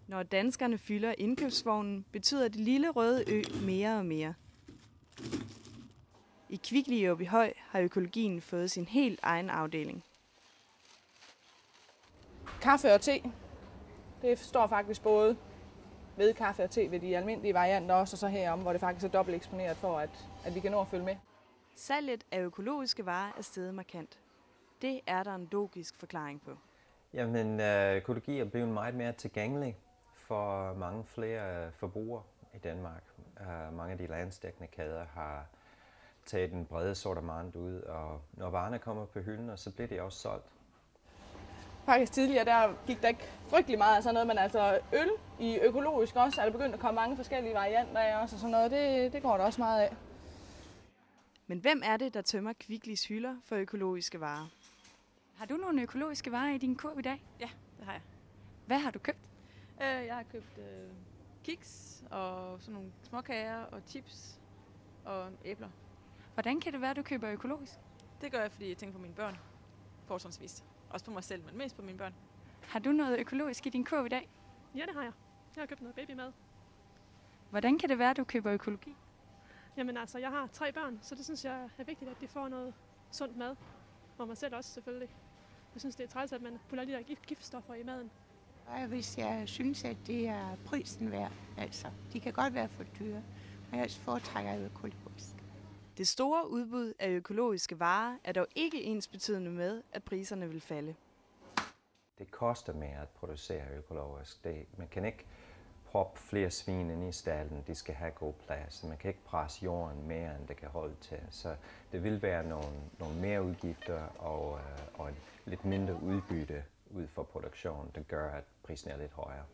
Når danskerne fylder indkøbsvognen, betyder det lille røde ø mere og mere. I Kvickly i Åbyhøj har økologien fået sin helt egen afdeling. Kaffe og te, det står faktisk både ved kaffe og te ved de almindelige varianter også, og så herom, hvor det faktisk er dobbelt eksponeret for, at vi kan nå at følge med. Salget af økologiske varer er steget markant. Det er der en logisk forklaring på. Jamen, økologi er blevet meget mere tilgængelig for mange flere forbrugere i Danmark. Mange af de landsdækkende kæder har taget den brede sortiment ud, og når varerne kommer på hylden, så bliver de også solgt. Faktisk tidligere, der gik der ikke frygtelig meget af sådan noget, men altså øl i økologisk også, er der begyndt at komme mange forskellige varianter af også, og sådan noget, det går der også meget af. Men hvem er det, der tømmer Kvicklys hylder for økologiske varer? Har du nogle økologiske varer i din kurv i dag? Ja, det har jeg. Hvad har du købt? Jeg har købt kiks og sådan nogle småkager og chips og æbler. Hvordan kan det være, at du køber økologisk? Det gør jeg, fordi jeg tænker på mine børn, fortrinsvis. Også på mig selv, men mest på mine børn. Har du noget økologisk i din kurv i dag? Ja, det har jeg. Jeg har købt noget babymad. Hvordan kan det være, at du køber økologi? Jamen altså, jeg har 3 børn, så det synes jeg er vigtigt, at de får noget sundt mad. Og mig selv også, selvfølgelig. Jeg synes, det er træls, at man putter alle de der giftstoffer i maden. Hvis jeg synes, at det er prisen værd, altså. De kan godt være for dyre, men jeg foretrækker økologisk. Det store udbud af økologiske varer er dog ikke ensbetydende med, at priserne vil falde. Det koster mere at producere økologisk. Man kan ikke proppe flere svin ind i stalden, de skal have god plads. Man kan ikke presse jorden mere, end det kan holde til. Så det vil være nogle mere udgifter og et lidt mindre udbytte ud for produktionen, der gør, at prisen er lidt højere.